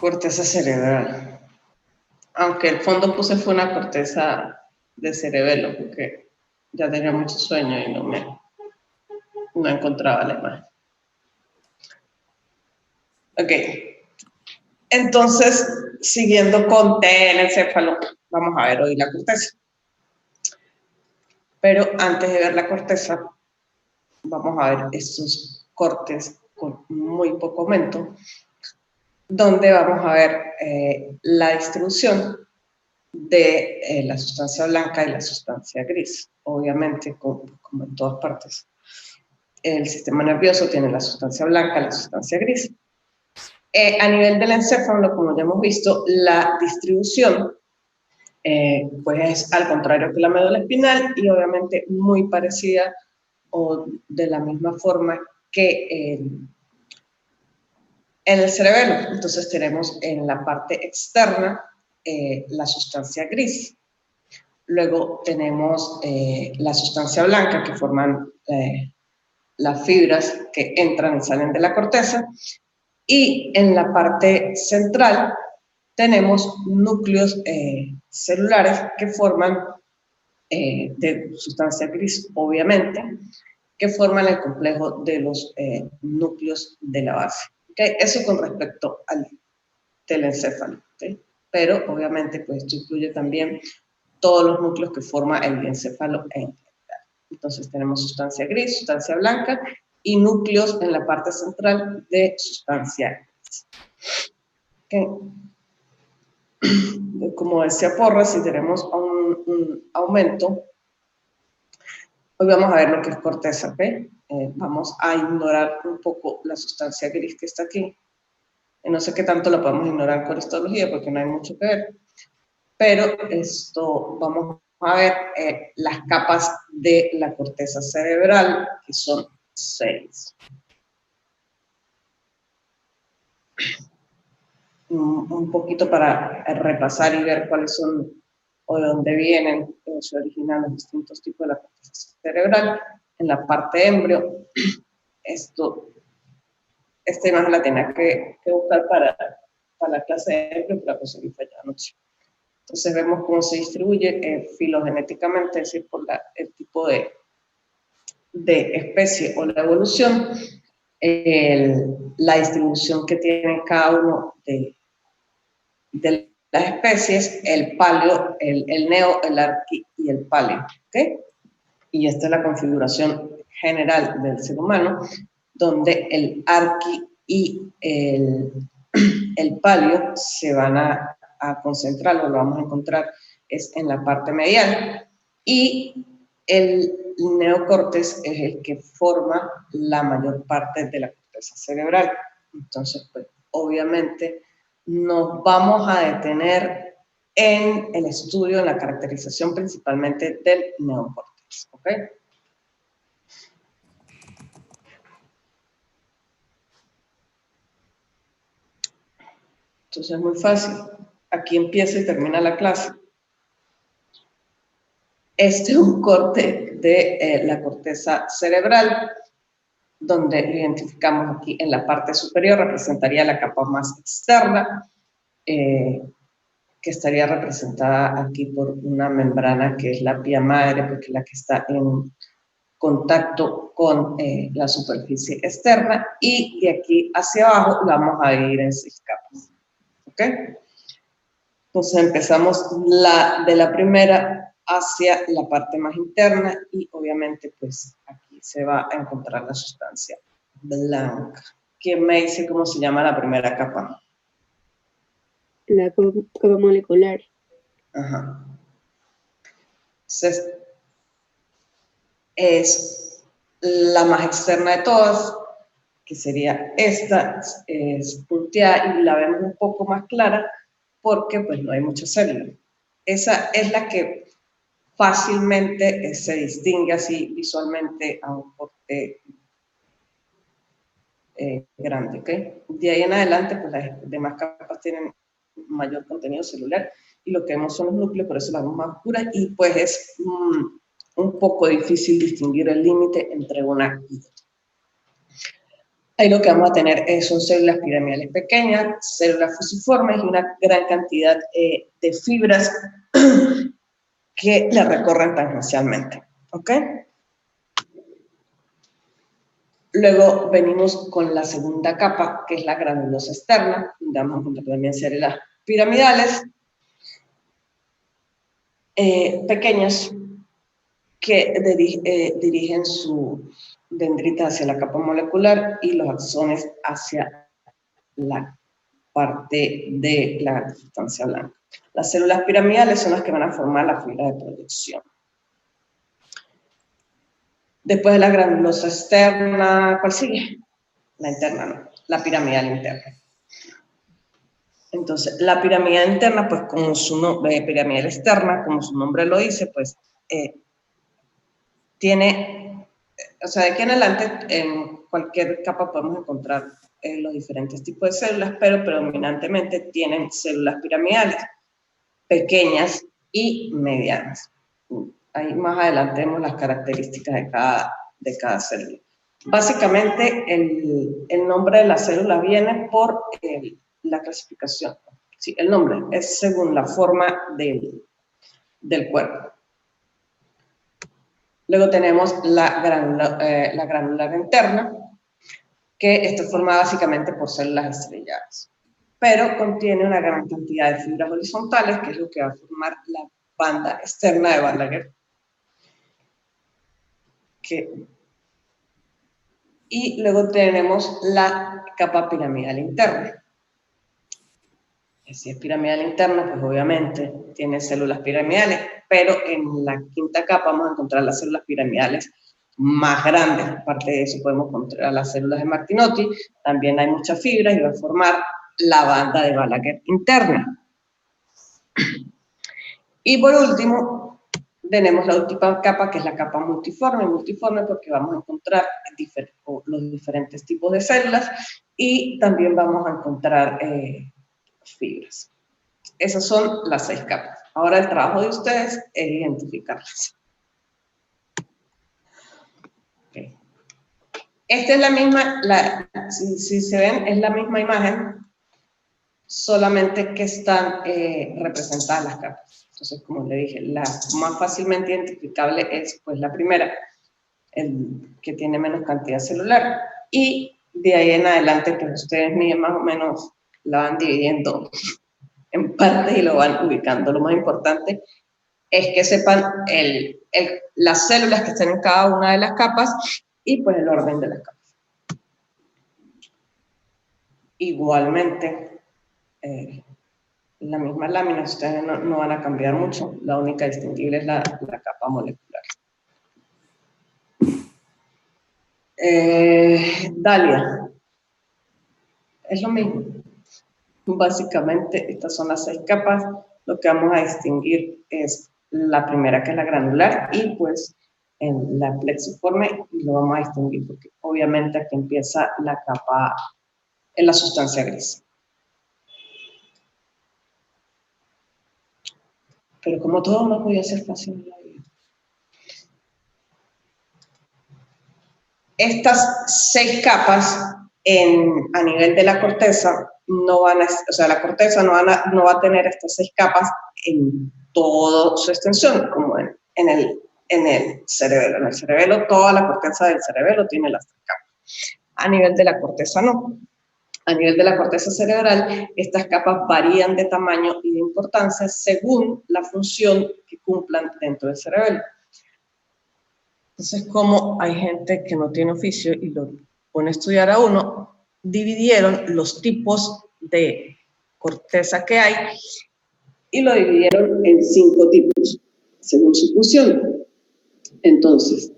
Corteza cerebral. Aunque el fondo puse fue una corteza de cerebelo, porque ya tenía mucho sueño y no encontraba la imagen. Ok. Entonces, siguiendo con telencéfalo, vamos a ver hoy la corteza. Pero antes de ver la corteza, vamos a ver estos cortes con muy poco aumento, donde vamos a ver la distribución de la sustancia blanca y la sustancia gris. Obviamente, como en todas partes, el sistema nervioso tiene la sustancia blanca y la sustancia gris. A nivel del encéfalo, como ya hemos visto, la distribución pues es al contrario que la médula espinal y obviamente muy parecida o de la misma forma que en el cerebelo. Entonces tenemos en la parte externa la sustancia gris. Luego tenemos la sustancia blanca que forman las fibras que entran y salen de la corteza. Y en la parte central tenemos núcleos celulares que forman, de sustancia gris obviamente, que forman el complejo de los núcleos de la base. ¿Okay? Eso con respecto al telencéfalo. ¿Okay? Pero obviamente pues esto incluye también todos los núcleos que forma el encéfalo en general. Entonces tenemos sustancia gris, sustancia blanca y núcleos en la parte central de sustancia gris. Okay. Como decía Porras, si tenemos un aumento, hoy vamos a ver lo que es corteza, ¿ok? Vamos a ignorar un poco la sustancia gris que está aquí. No sé qué tanto la podemos ignorar con histología porque no hay mucho que ver, pero esto vamos a ver las capas de la corteza cerebral, que son 6. Un poquito para repasar y ver cuáles son o de dónde vienen o se originan los distintos tipos de la corteza cerebral. En la parte embrio, esta imagen la tenía que buscar para la clase de embrio, pero pues aquí fue ya anoche. Entonces vemos cómo se distribuye filogenéticamente, es decir, por el tipo de especie o la evolución, la distribución que tiene cada uno de las especies, el paleo, el neo, el arqui y el paleo. ¿Okay? Y esta es la configuración general del ser humano, donde el arqui y el paleo se van a concentrar, o lo vamos a encontrar, es en la parte medial, y el neocortes es el que forma la mayor parte de la corteza cerebral. Entonces, pues, obviamente, nos vamos a detener en el estudio, en la caracterización principalmente del neocortes, ¿ok? Entonces es muy fácil. Aquí empieza y termina la clase. Este es un corte de la corteza cerebral, donde lo identificamos aquí en la parte superior, representaría la capa más externa, que estaría representada aquí por una membrana que es la pía madre, porque es la que está en contacto con la superficie externa, y de aquí hacia abajo la vamos a dividir en 6 capas. ¿Ok? Entonces empezamos de la primera hacia la parte más interna y obviamente pues aquí se va a encontrar la sustancia blanca. ¿Quién me dice cómo se llama la primera capa? La capa molecular. Ajá. Entonces, es la más externa de todas, que sería esta, es punteada y la vemos un poco más clara porque pues no hay muchas células. Esa es la que fácilmente se distingue así visualmente a un corte grande, ¿ok? De ahí en adelante, pues las demás capas tienen mayor contenido celular y lo que vemos son los núcleos, por eso las vemos más oscuras y pues es un poco difícil distinguir el límite entre una y otra. Ahí lo que vamos a tener son células piramidales pequeñas, células fusiformes y una gran cantidad de fibras que le recorren tangencialmente, ¿ok? Luego venimos con la segunda capa, que es la granulosa externa, donde vamos a encontrar también células piramidales pequeñas que dirigen su dendrita hacia la capa molecular y los axones hacia la parte de la sustancia blanca. Las células piramidales son las que van a formar la fibra de proyección. Después de la granulosa externa, ¿cuál sigue? La interna, no, la piramidal interna. Entonces, la piramidal interna, pues como su nombre, piramidal externa, como su nombre lo dice, pues tiene, o sea, de aquí en adelante, en cualquier capa podemos encontrar los diferentes tipos de células, pero predominantemente tienen células piramidales, pequeñas y medianas. Ahí más adelante vemos las características de cada célula. Básicamente, el nombre de la célula viene por la clasificación. Sí, el nombre es según la forma del cuerpo. Luego tenemos la granular interna, que está formada básicamente por células estrelladas, pero contiene una gran cantidad de fibras horizontales, que es lo que va a formar la banda externa de Balaguer. Y luego tenemos la capa piramidal interna. Si es piramidal interna, pues obviamente tiene células piramidales, pero en la quinta capa vamos a encontrar las células piramidales más grandes. Aparte de eso podemos encontrar las células de Martinotti, también hay muchas fibras y va a formar la banda de Balaguer interna. Y por último, tenemos la última capa, que es la capa multiforme porque vamos a encontrar los diferentes tipos de células y también vamos a encontrar fibras. Esas son las 6 capas. Ahora el trabajo de ustedes es identificarlas. Okay. Esta es la misma, si se ven, es la misma imagen, solamente que están representadas las capas. Entonces, como le dije, la más fácilmente identificable es pues la primera, que tiene menos cantidad celular, y de ahí en adelante, pues ustedes miden más o menos, la van dividiendo en partes y lo van ubicando. Lo más importante es que sepan las células que están en cada una de las capas y pues el orden de las capas. Igualmente, la misma lámina, ustedes no van a cambiar mucho, la única distinguible es la capa molecular. Dalia, es lo mismo. Básicamente, estas son las 6 capas. Lo que vamos a distinguir es la primera, que es la granular, y pues en la plexiforme lo vamos a distinguir porque obviamente aquí empieza la capa en la sustancia gris. Pero como todo no podía ser fácil en la vida. Estas 6 capas a nivel de la corteza no van a, o sea, la corteza no va a tener estas 6 capas en toda su extensión, como en el cerebelo. En el cerebelo, toda la corteza del cerebelo tiene las 3 capas. A nivel de la corteza no. A nivel de la corteza cerebral, estas capas varían de tamaño y de importancia según la función que cumplan dentro del cerebelo. Entonces, como hay gente que no tiene oficio y lo pone a estudiar a uno, dividieron los tipos de corteza que hay y lo dividieron en 5 tipos, según su función. Entonces,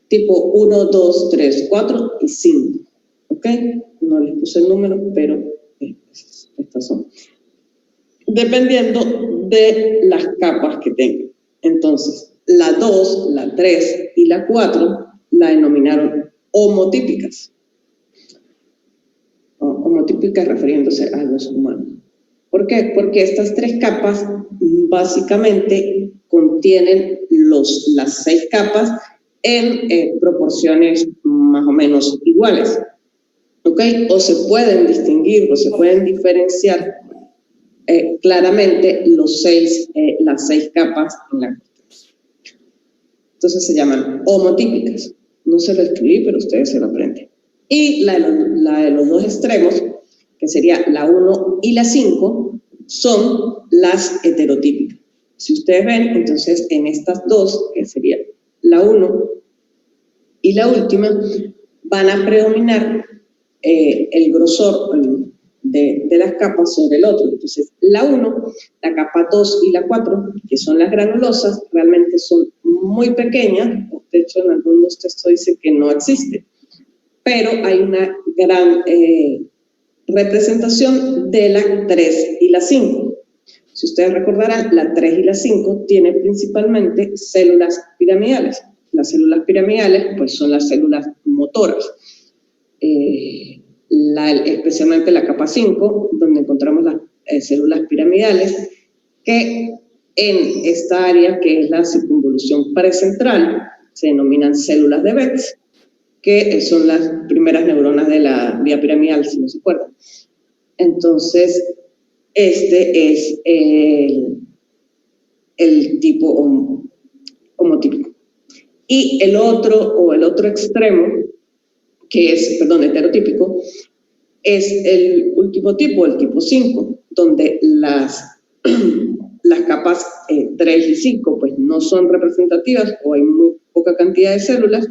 tipo 1, 2, 3, 4 y 5. ¿Ok? No les puse el número, pero estas son. Dependiendo de las capas que tengan. Entonces, la 2, la 3 y la 4 la denominaron homotípicas. Homotípicas refiriéndose a los humanos. ¿Por qué? Porque estas 3 capas básicamente contienen las 6 capas en proporciones más o menos iguales, ¿ok? O se pueden distinguir o se pueden diferenciar claramente las seis capas en la corteza. Entonces se llaman homotípicas. No se lo escribí, pero ustedes se lo aprenden. Y la de los dos extremos, que sería la 1 y la 5, son las heterotípicas. Si ustedes ven, entonces en estas dos, que sería la 1 y la última, van a predominar el grosor de las capas sobre el otro. Entonces, la 1, la capa 2 y la 4, que son las granulosas, realmente son muy pequeñas. De hecho, en algunos textos dice que no existe. Pero hay una gran representación de la 3 y la 5. Si ustedes recordarán, la 3 y la 5 tienen principalmente células piramidales. Las células piramidales, pues, son las células motoras. Especialmente la capa 5, donde encontramos las células piramidales, que en esta área, que es la circunvolución precentral, se denominan células de Betz, que son las primeras neuronas de la vía piramidal, si no se acuerdan. Entonces, este es el tipo homotípico. Y el otro extremo, que es, heterotípico, es el último tipo, el tipo 5, donde las capas 3 y 5 pues no son representativas o hay muy poca cantidad de células.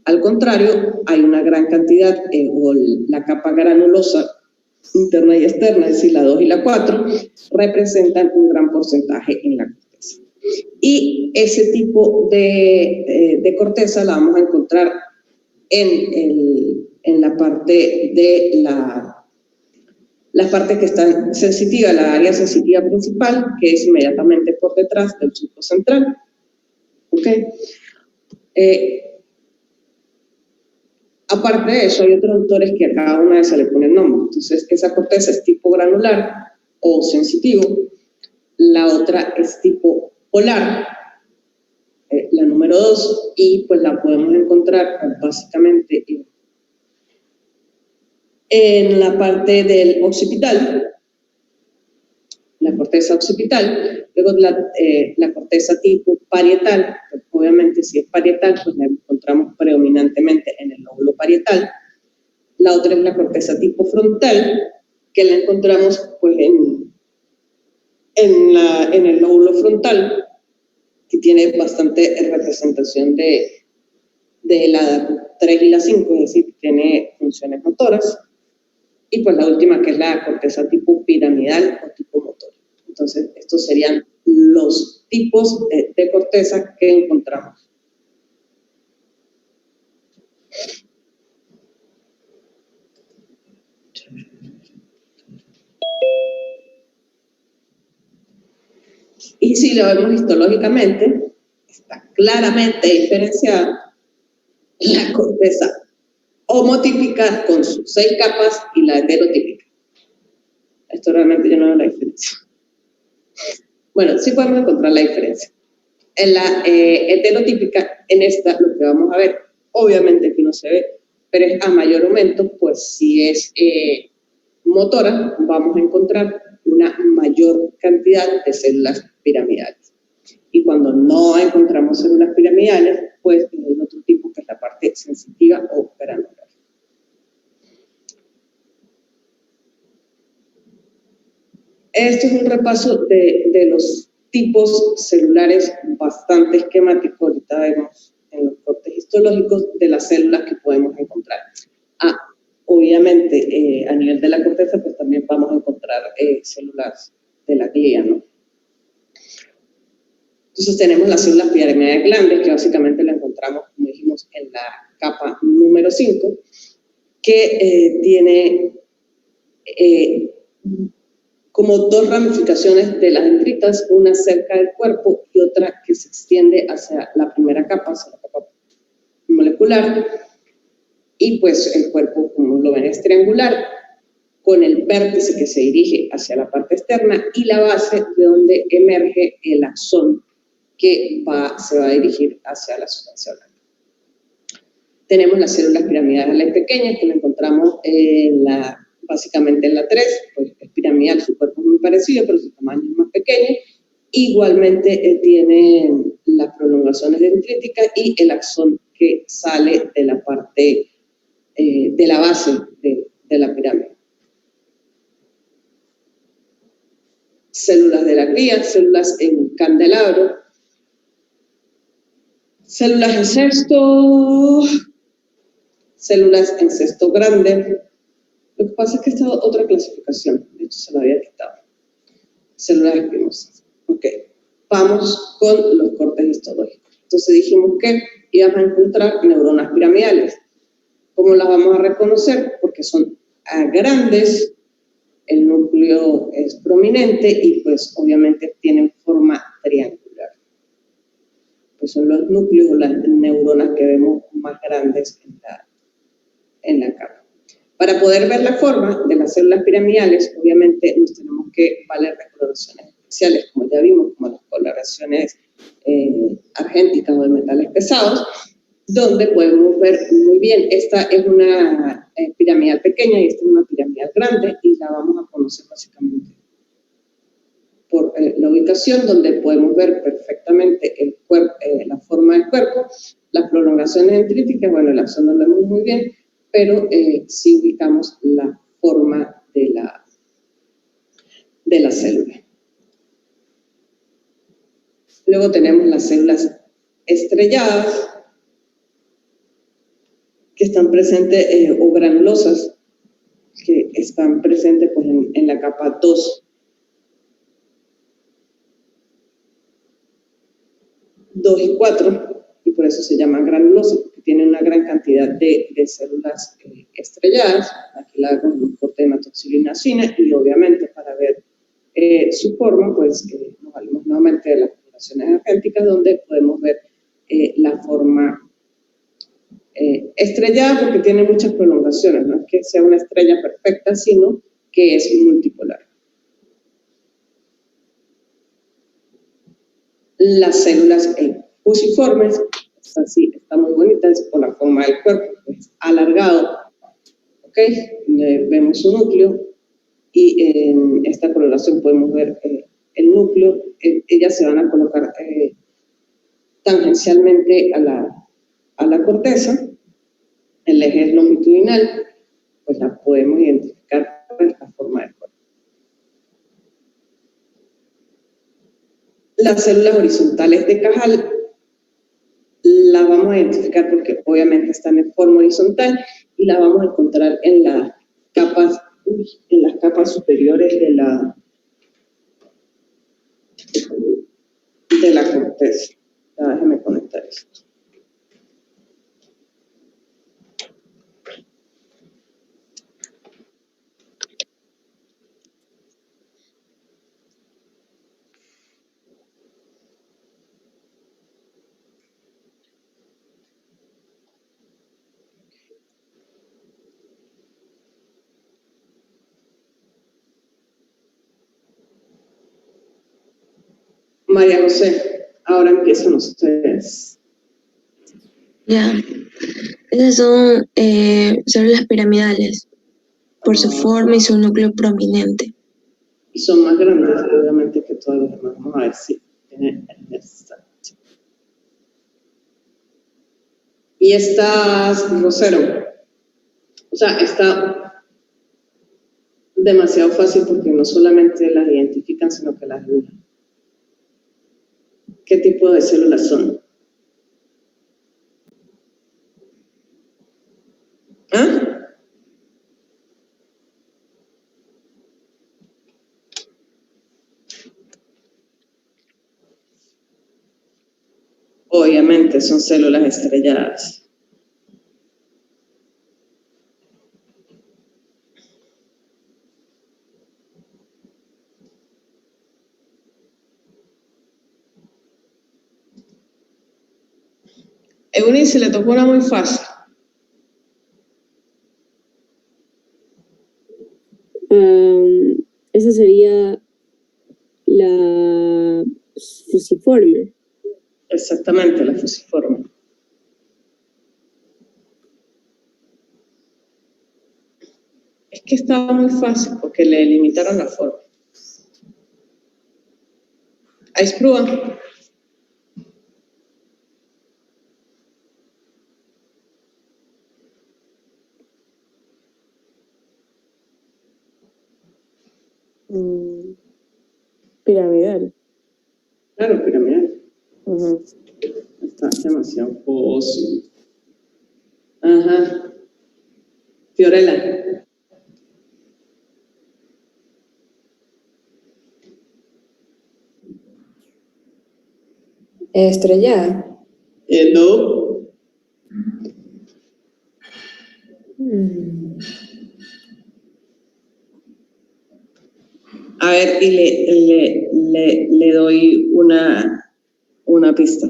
Al contrario, hay una gran cantidad, o la capa granulosa interna y externa, es decir, la 2 y la 4, representan un gran porcentaje en la corteza. Y ese tipo de corteza la vamos a encontrar en la parte de la parte que está sensitiva, la área sensitiva principal, que es inmediatamente por detrás del surco central. ¿Ok? Aparte de eso, hay otros autores que a cada una de esas le ponen nombre. Entonces, esa corteza es tipo granular o sensitivo. La otra es tipo polar, la número 2, y pues la podemos encontrar básicamente en la parte del occipital, la corteza occipital. Luego la corteza tipo parietal, pues obviamente si es parietal, pues la encontramos predominantemente en el lóbulo parietal. La otra es la corteza tipo frontal, que la encontramos pues en el lóbulo frontal, que tiene bastante representación de la 3 y la 5, es decir, tiene funciones motoras. Y pues la última, que es la corteza tipo piramidal o tipo motor. Entonces, estos serían los tipos de corteza que encontramos. Y si lo vemos histológicamente, está claramente diferenciada la corteza homotípica con sus 6 capas y la heterotípica. Esto realmente yo no veo la diferencia. Bueno, sí podemos encontrar la diferencia. En la heterotípica, en esta, lo que vamos a ver, obviamente aquí no se ve, pero es a mayor aumento, pues si es motora, vamos a encontrar una mayor cantidad de células piramidales. Y cuando no encontramos células piramidales, pues el otro tipo, que es la parte sensitiva o granular. Esto es un repaso de los tipos celulares bastante esquemático. Ahorita vemos en los cortes histológicos de las células que podemos encontrar. Obviamente, a nivel de la corteza, pues también vamos a encontrar células de la glía, ¿no? Entonces tenemos las células piramidales glandes, que básicamente la encontramos, como dijimos, en la capa número 5, que tiene como 2 ramificaciones de las dendritas, una cerca del cuerpo y otra que se extiende hacia la primera capa, hacia la capa molecular. Y pues el cuerpo, como lo ven, es triangular, con el vértice que se dirige hacia la parte externa y la base de donde emerge el axón, que se va a dirigir hacia la sustancia blanca. Tenemos las células piramidales pequeñas, que lo encontramos básicamente en la 3, pues es piramidal, su cuerpo es muy parecido, pero su tamaño es más pequeño. Igualmente tienen las prolongaciones dendríticas y el axón que sale de la parte, de la base de la pirámide. Células de la cría, células en candelabro, células en cesto, células en cesto grande. Lo que pasa es que esta es otra clasificación, de hecho se la había quitado. Células espimosas. Ok, vamos con los cortes histológicos. Entonces dijimos que íbamos a encontrar neuronas piramidales. ¿Cómo las vamos a reconocer? Porque son grandes, el núcleo es prominente y pues obviamente tienen forma triangular. Pues son los núcleos o las neuronas que vemos más grandes en la capa. Para poder ver la forma de las células piramidales, obviamente nos tenemos que valer de coloraciones especiales, como ya vimos, como las coloraciones argénticas o de metales pesados, donde podemos ver muy bien, esta es una piramidal pequeña y esta es una piramidal grande, y la vamos a conocer básicamente por la ubicación, donde podemos ver perfectamente el cuerpo, la forma del cuerpo, las prolongaciones dendríticas, bueno, el axón no lo vemos muy bien, pero sí ubicamos la forma de la célula. Luego tenemos las células estrelladas, que están presentes, o granulosas, que están presentes pues, en la capa 2 y 4, y por eso se llaman granulosas, porque tienen una gran cantidad de células estrelladas. Aquí la hago en un corte de hematoxilinacina, y obviamente para ver su forma, pues nos valimos nuevamente de las coloraciones argénticas, donde podemos ver la forma estrellada, porque tiene muchas prolongaciones, no es que sea una estrella perfecta, sino que es multipolar. Las células fusiformes, está muy bonita, es por la forma del cuerpo, es alargado, ¿ok? Vemos su núcleo, y en esta coloración podemos ver el núcleo. Ellas se van a colocar tangencialmente a la corteza. El eje es longitudinal, pues la podemos identificar por la forma del cuerpo. Las células horizontales de Cajal las vamos a identificar porque obviamente están en forma horizontal, y las vamos a encontrar en las capas superiores de la corteza. Ya, déjame conectar esto. María José, ahora empiezan ustedes. Ya. Esas son células piramidales, por su forma y su núcleo prominente. Y son más grandes, obviamente, que todos los demás. Vamos a ver si tiene esta. Y estas, Rosero, o sea, está demasiado fácil porque no solamente las identifican, sino que las dibujan. ¿Qué tipo de células son? ¿Ah? Obviamente son células estrelladas. Eunice le tocó una muy fácil. Esa sería la fusiforme. Exactamente, la fusiforme. que estaba muy fácil porque le limitaron la forma. Aisprúa. Piramidal. Claro, piramidal. Uh-huh. Está demasiado fácil. Ajá. Fiorella. Estrellada. No. A ver, y le doy una pista.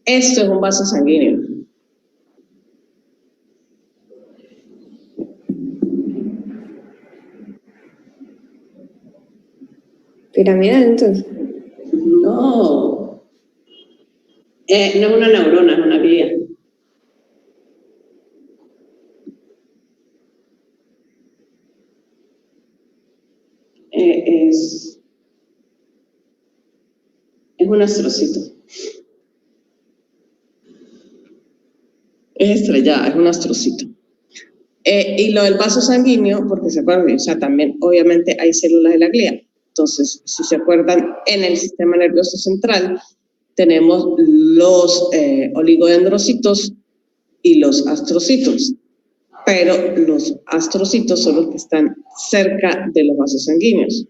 Esto es un vaso sanguíneo. Piramidal, entonces. No. No es una neurona, es una glía. Es un astrocito. Es estrellada, es un astrocito. Y lo del vaso sanguíneo, porque se acuerdan, o sea, también obviamente hay células de la glía. Entonces, si se acuerdan, en el sistema nervioso central tenemos los oligodendrocitos y los astrocitos, pero los astrocitos son los que están cerca de los vasos sanguíneos.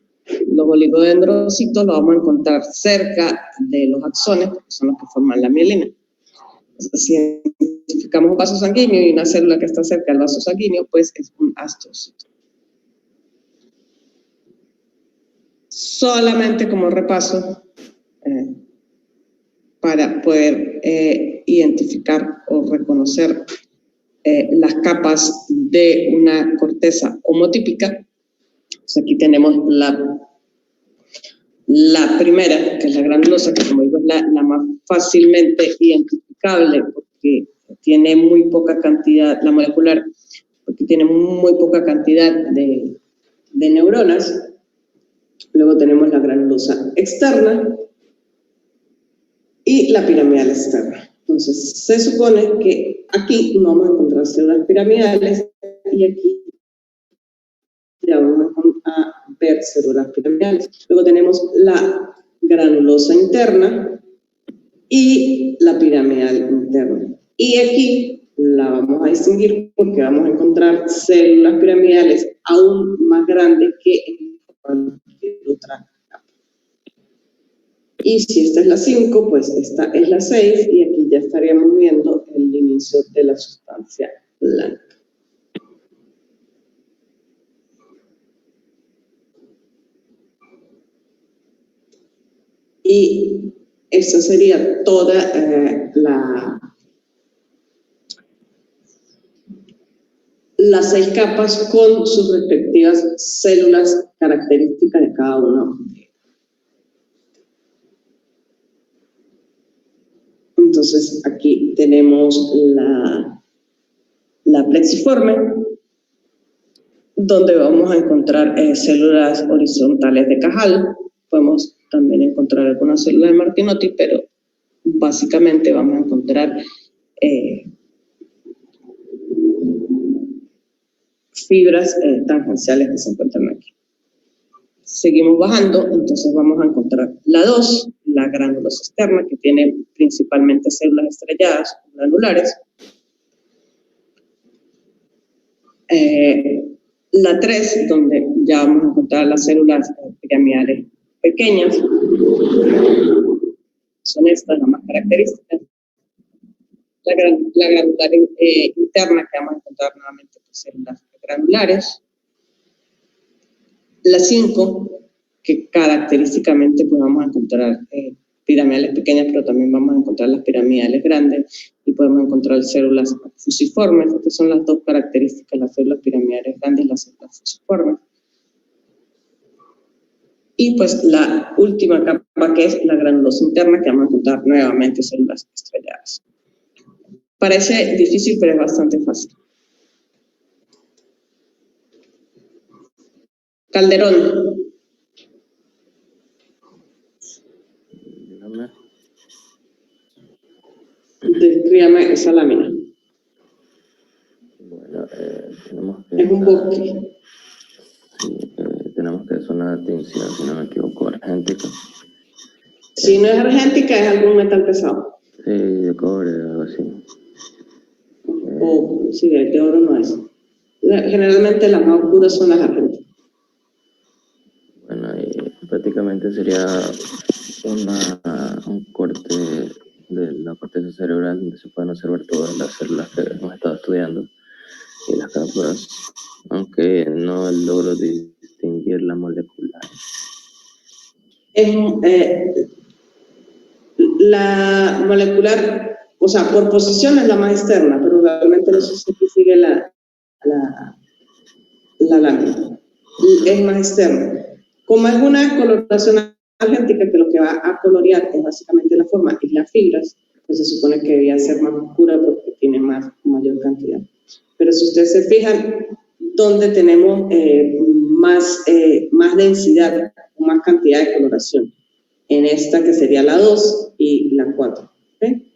Los oligodendrocitos los vamos a encontrar cerca de los axones, porque son los que forman la mielina. Si identificamos un vaso sanguíneo y una célula que está cerca del vaso sanguíneo, pues es un astrocito. Solamente como repaso, para poder identificar o reconocer las capas de una corteza homotípica. Pues aquí tenemos la primera, que es la granulosa, que como digo es la más fácilmente identificable porque tiene muy poca cantidad, la molecular, porque tiene muy poca cantidad de neuronas. Luego tenemos la granulosa externa y la piramidal externa. Entonces, se supone que aquí no vamos a encontrar células piramidales y aquí ya vamos a ver células piramidales. Luego tenemos la granulosa interna y la piramidal interna. Y aquí la vamos a distinguir porque vamos a encontrar células piramidales aún más grandes que en cualquier otra capa. Y si esta es la 5, pues esta es la 6 y aquí ya estaríamos viendo el inicio de la sustancia blanca. Y esta sería toda las 6 capas con sus respectivas células características de cada uno. Entonces aquí tenemos la plexiforme, donde vamos a encontrar células horizontales de Cajal. Podemos también encontrar algunas células de Martinotti, pero básicamente vamos a encontrar fibras tangenciales que se encuentran aquí. Seguimos bajando, entonces vamos a encontrar la 2, la granulosa externa, que tiene principalmente células estrelladas granulares. La 3, donde ya vamos a encontrar las células piramidales pequeñas. Son estas las más características. La granular interna, que vamos a encontrar nuevamente pues, células granulares. La 5, que característicamente pues, vamos a encontrar piramidales pequeñas, pero también vamos a encontrar las piramidales grandes y podemos encontrar células fusiformes. Estas son las dos características, las células piramidales grandes y las células fusiformes. Y pues la última capa, que es la granulosa interna, que vamos a encontrar nuevamente células estrelladas. Parece difícil, pero es bastante fácil. Calderón. Dígame. Descríbame esa lámina. Bueno, tenemos que... Es un bosque. Sí, tenemos que es una tinción, si no me equivoco, argéntica. Si no es argéntica, es algún metal pesado. Sí, de cobre, algo así. O si de oro no es. Generalmente las más oscuras son las argénticas. Bueno, y prácticamente sería un corte de la corteza cerebral donde se pueden observar todas las células que hemos estado estudiando y las cápsulas, aunque no logro distinguir la molecular. La molecular, o sea, por posición es la más externa, pero realmente no sé si aquí sigue la lámina. Es más externa. Como es una coloración argéntica, que lo que va a colorear es básicamente la forma y las fibras, pues se supone que debía ser más oscura porque tiene mayor cantidad. Pero si ustedes se fijan, donde tenemos más densidad, más cantidad de coloración, en esta que sería la 2 y la 4. ¿Okay?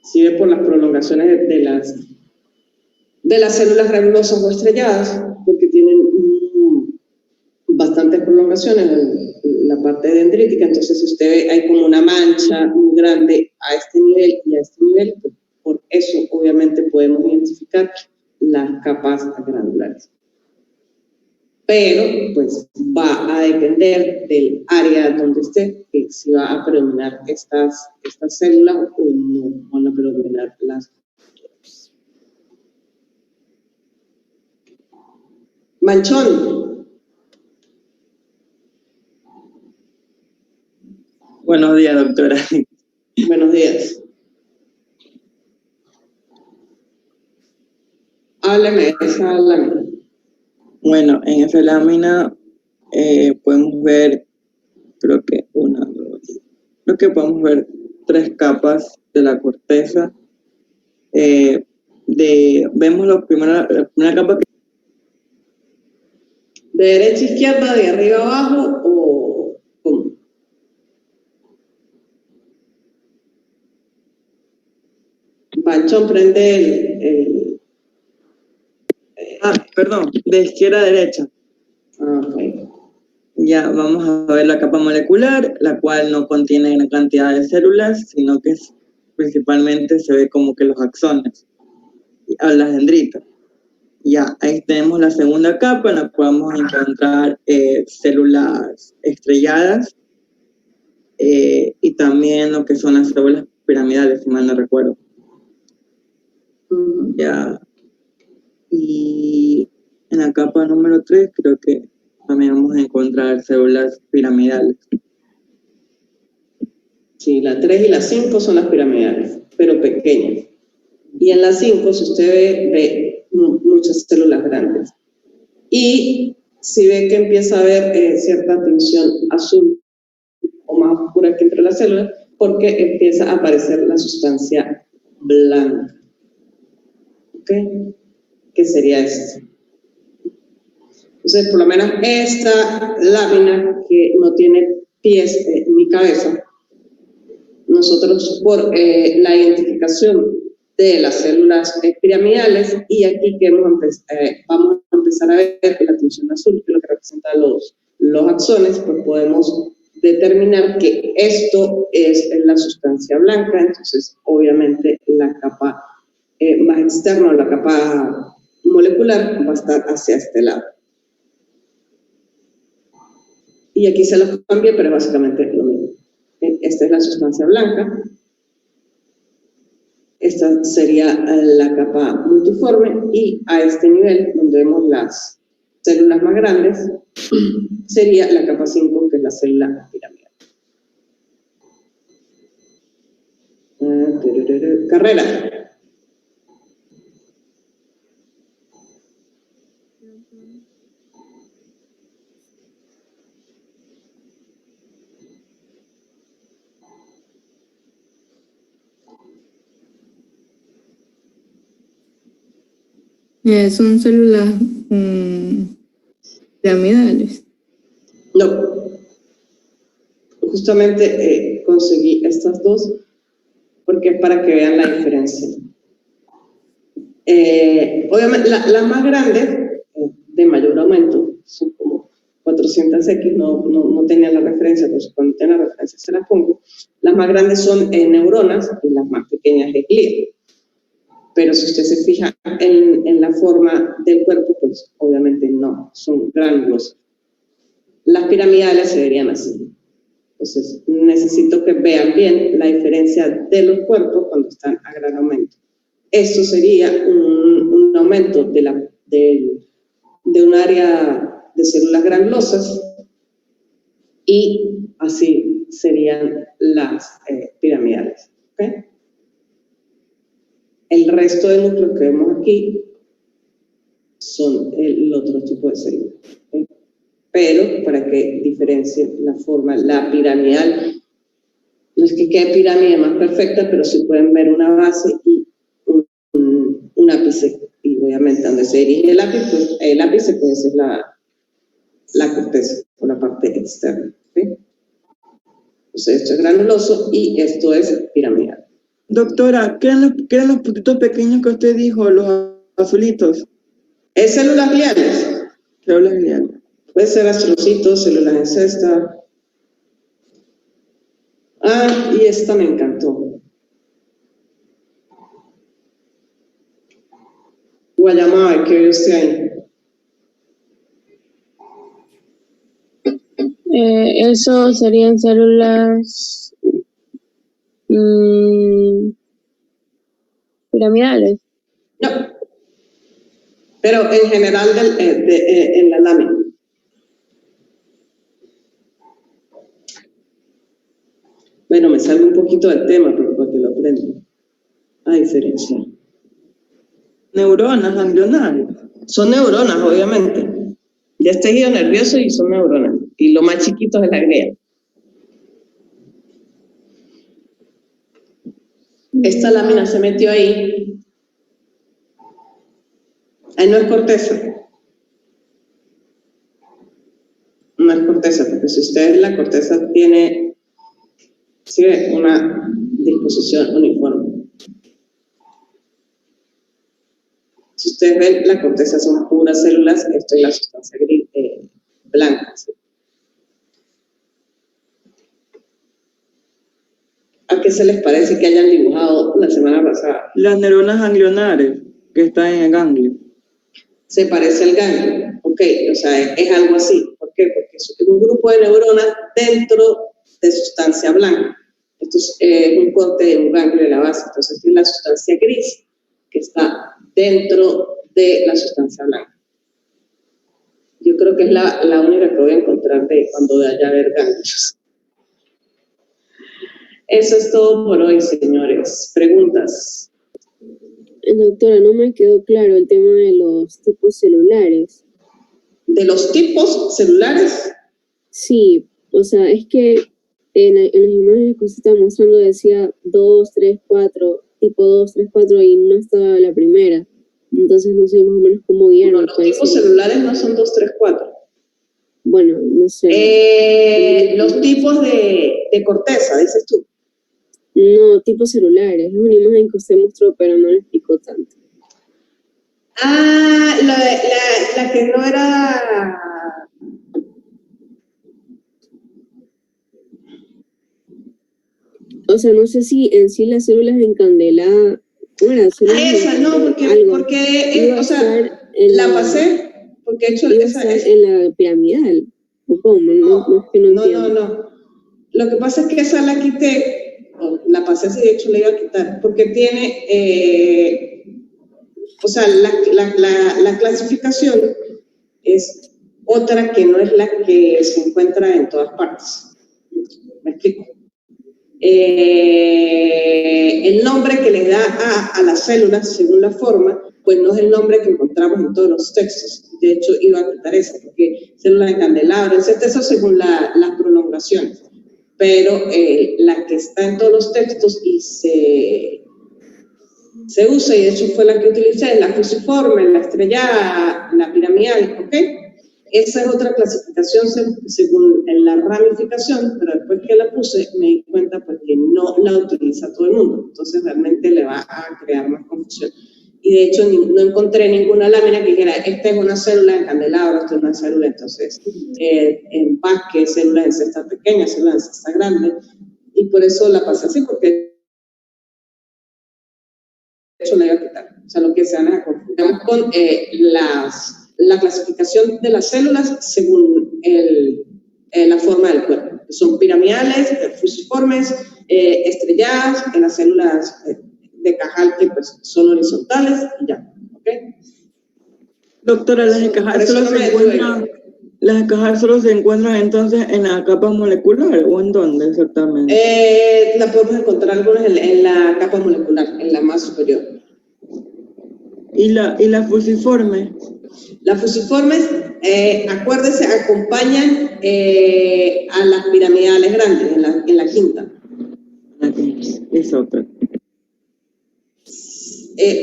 Si ve por las prolongaciones de las células granulosas o estrelladas, porque tienen bastantes prolongaciones en la parte dendrítica, entonces si usted ve hay como una mancha muy grande a este nivel y a este nivel, pues por eso obviamente podemos identificar las capas granulares. Pero pues va a depender del área donde esté, que si va a predominar estas células o no van a predominar las otras. Manchón. Buenos días, doctora. Buenos días. Hábleme de esa lámina. Bueno, en esa lámina podemos ver, creo que podemos ver 3 capas de la corteza. Vemos la primera capa que... ¿De derecha a izquierda, de arriba a abajo o cómo? Manchón, prende perdón, de izquierda a derecha. ok. Ya vamos a ver la capa molecular, la cual no contiene gran cantidad de células, sino que principalmente se ve como que los axones, las dendritas. Ya, ahí tenemos la segunda capa en la cual vamos a encontrar células estrelladas y también lo que son las células piramidales, si mal no recuerdo. Ya. Y en la capa número 3 creo que también vamos a encontrar células piramidales. Sí, la 3 y la 5 son las piramidales, pero pequeñas. Y en la 5, si usted ve muchas células grandes. Y si ve que empieza a haber cierta tinción azul o más oscura que entre las células, porque empieza a aparecer la sustancia blanca. ¿Ok? ¿Qué sería esto? Entonces, por lo menos esta lámina que no tiene pies ni cabeza, nosotros por la identificación de las células piramidales, y aquí que vamos a empezar a ver la tinción azul, que es lo que representa los axones, pues podemos determinar que esto es la sustancia blanca. Entonces obviamente la capa más externa, la capa molecular, va a estar hacia este lado. Y aquí se los cambié, pero es básicamente lo mismo. Esta es la sustancia blanca. Esta sería la capa multiforme, y a este nivel, donde vemos las células más grandes, sería la capa 5, que es la célula piramidal. Carrera. Son células Piramidales. No. Justamente conseguí estas dos porque es para que vean la diferencia. Obviamente, las más grandes, de mayor aumento, son como 400X, no tenía la referencia, pero cuando tenga la referencia se la pongo. Las más grandes son neuronas y las más pequeñas es glía. Pero si usted se fija en la forma del cuerpo, pues obviamente no, son gránulos. Las piramidales se verían así. Entonces, necesito que vean bien la diferencia de los cuerpos cuando están a gran aumento. Esto sería un aumento de un área de células granulosas y así serían las piramidales. ¿Okay? El resto de núcleos que vemos aquí son el otro tipo de células. ¿Okay? Pero para que diferencie la forma, la piramidal, no es que quede pirámide más perfecta, pero sí pueden ver una base y un ápice. Y obviamente donde se dirige el ápice, pues el ápice puede ser la corteza o la parte externa. ¿Okay? Entonces esto es granuloso y esto es piramidal. Doctora, ¿qué eran los puntitos pequeños que usted dijo, los azulitos? Es células gliales. Células gliales. Puede ser astrocitos, células en cesta. Ah, y esta me encantó. Guayamabe, ¿qué ve usted ahí? Eso serían células piramidales. No, pero en general en la lámina. Bueno, me salgo un poquito del tema, pero para que lo aprendan. A diferencia. Neuronas ganglionales. Son neuronas, obviamente. Ya es tejido nervioso y son neuronas. Y lo más chiquito es la glia. Esta lámina se metió ahí. Ahí no es corteza. No es corteza, porque si ustedes la corteza tiene una disposición uniforme. Si ustedes ven, la corteza son puras células, esto es la sustancia gris, blanca. ¿Sí? ¿A qué se les parece que hayan dibujado la semana pasada? Las neuronas ganglionares que están en el ganglio. Se parece al ganglio, ok, o sea, es algo así. ¿Por qué? Porque es un grupo de neuronas dentro de sustancia blanca. Esto es un corte de un ganglio de la base, entonces es la sustancia gris que está dentro de la sustancia blanca. Yo creo que es la única que voy a encontrar de cuando vaya a ver ganglios. Eso es todo por hoy, señores. ¿Preguntas? Doctora, no me quedó claro el tema de los tipos celulares. ¿De los tipos celulares? Sí, o sea, es que en las imágenes que usted está mostrando decía 2, 3, 4, tipo 2, 3, 4 y no estaba la primera. Entonces no sé más o menos cómo guiarme. No, los tipos celulares no son 2, 3, 4. Bueno, no sé. Los tipos de corteza, dices tú. No, tipos celulares. Es una imagen que usted mostró, pero no lo explicó tanto. Ah, la que no era... O sea, no sé si en sí las células encandeladas... Bueno, esa, no, porque o sea, la pasé, porque he hecho esa... en la piramidal. ¿O cómo? No, es que no entiendo. No. Lo que pasa es que esa la quité, la pasé, sí, de hecho la iba a quitar, porque tiene... o sea, la clasificación es otra que no es la que se encuentra en todas partes. ¿Me explico? El nombre que le da a las células según la forma, pues no es el nombre que encontramos en todos los textos. De hecho, iba a quitar esa, porque célula de candelabro, etc., eso según las prolongaciones. Pero la que está en todos los textos y se usa, y de hecho fue la que utilicé, la fusiforme, la estrellada, la piramidal, ¿ok? esa es otra clasificación según la ramificación, pero después que la puse me di cuenta pues, que no la utiliza todo el mundo, entonces realmente le va a crear más confusión. Y de hecho no encontré ninguna lámina que dijera, esta es una célula en candelabro, esta es una célula, entonces en Pasque, célula en cesta pequeña, célula en cesta grande, y por eso la pasé así, porque de hecho la iba a quitar. O sea, lo que se van a confundir con la clasificación de las células según la forma del cuerpo. Son piramidales, fusiformes, estrelladas, en las células de Cajal que pues, son horizontales y ya. ¿Okay? Doctora, las de Cajal solo se encuentran entonces en la capa molecular, ¿o en dónde exactamente? La podemos encontrar algunas en la capa molecular, en la más superior. ¿Y la fusiforme? Las fusiformes, acuérdense, acompañan a las piramidales grandes en la quinta. Es otra.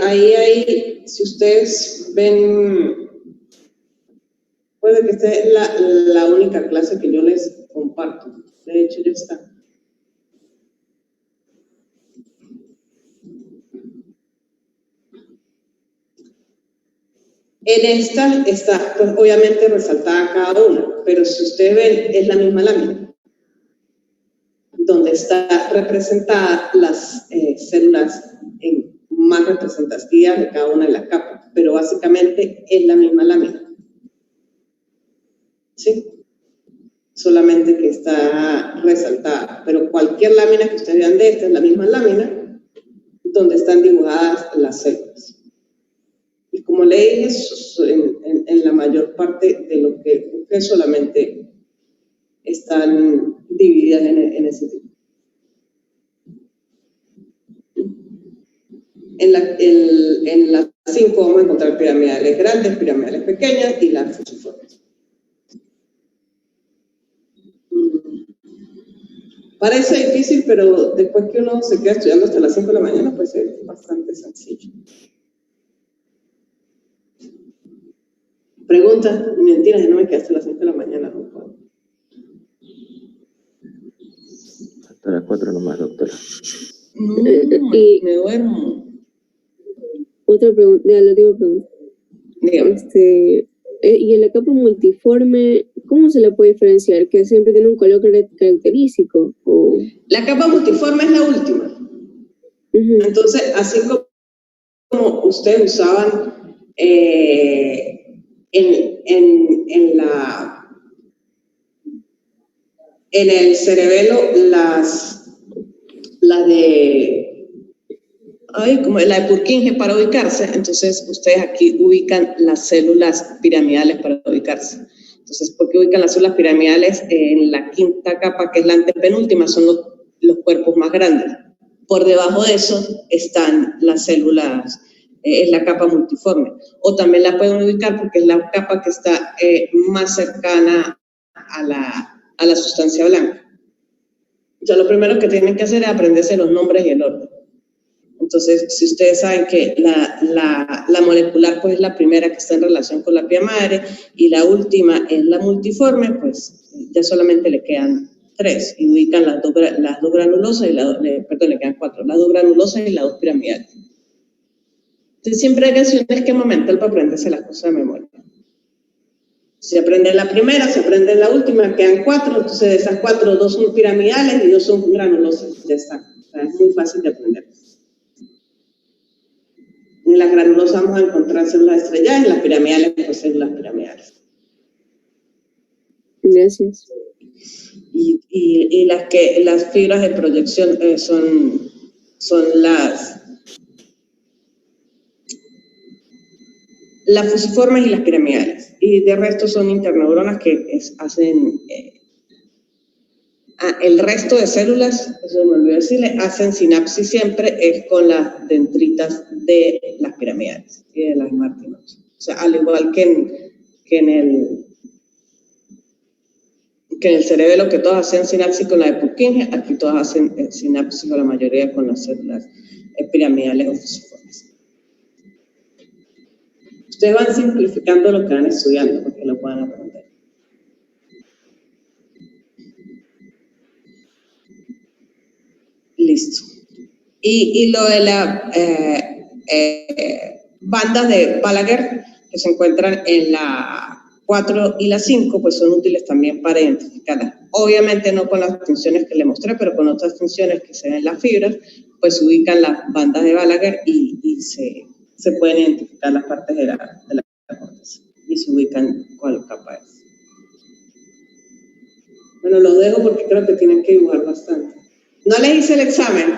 Ahí, si ustedes ven, puede que esta es la única clase que yo les comparto. De hecho, ya está. En esta está, pues, obviamente resaltada cada una, pero si ustedes ven, es la misma lámina, donde está representadas las células más representativas de cada una de las capas, pero básicamente es la misma lámina. ¿Sí? Solamente que está resaltada, pero cualquier lámina que ustedes vean de esta es la misma lámina donde están dibujadas las células. Y como le dije, en la mayor parte de lo que busqué solamente están divididas en ese tipo. En las 5 vamos a encontrar piramidales grandes, piramidales pequeñas y las fusiformes. Parece difícil, pero después que uno se queda estudiando hasta las 5 de la mañana, pues es bastante sencillo. Preguntas, mentiras, yo no me quedé hasta las 5 de la mañana, no puedo. Hasta las 4 nomás, doctora. No, me duermo. Otra pregunta, la última pregunta. Dígame. Y en la capa multiforme, ¿cómo se la puede diferenciar? ¿Que siempre tiene un color característico? ¿O? La capa multiforme es la última. Entonces, así como ustedes usaban en el cerebelo como la de Purkinje para ubicarse, entonces ustedes aquí ubican las células piramidales para ubicarse. Entonces, ¿por qué ubican las células piramidales en la quinta capa, que es la antepenúltima? Son los cuerpos más grandes. Por debajo de eso están las células, es la capa multiforme. O también la pueden ubicar porque es la capa que está más cercana a la sustancia blanca. O sea, lo primero que tienen que hacer es aprenderse los nombres y el orden. Entonces, si ustedes saben que la molecular pues, es la primera que está en relación con la pía madre y la última es la multiforme, pues ya solamente le quedan 3 y ubican las dos granulosas y le quedan 4, las 2 granulosas y las 2 piramidales. Entonces, siempre hay que hacer un esquema mental para aprenderse las cosas de memoria. Si aprenden la primera, se aprenden la última, quedan 4, entonces de esas 4, 2 son piramidales y 2 son granulosas. Ya está. O sea, es muy fácil de aprender. En las granulosas vamos a encontrar células estrelladas, en las piramidales, pues células piramidales. Gracias. Y las fibras de proyección son las fusiformes y las piramidales. Y de resto son interneuronas que hacen... el resto de células, eso me olvidé decirle, hacen sinapsis siempre es con las dendritas de las piramidales y de las martinosas. O sea, al igual que en el cerebelo, que todas hacen sinapsis con la de Purkinje, aquí todas hacen sinapsis, o la mayoría, con las células piramidales o fusiformes. Ustedes van simplificando lo que van estudiando para que lo puedan aprender. Listo. Y lo de las bandas de Balaguer que se encuentran en la 4 y la 5, pues son útiles también para identificarlas. Obviamente no con las funciones que le mostré, pero con otras funciones que se ven en las fibras, pues se ubican las bandas de Balaguer y se pueden identificar las partes de la corteza y se ubican cuál capa es. Bueno, los dejo porque creo que tienen que dibujar bastante. No les hice el examen.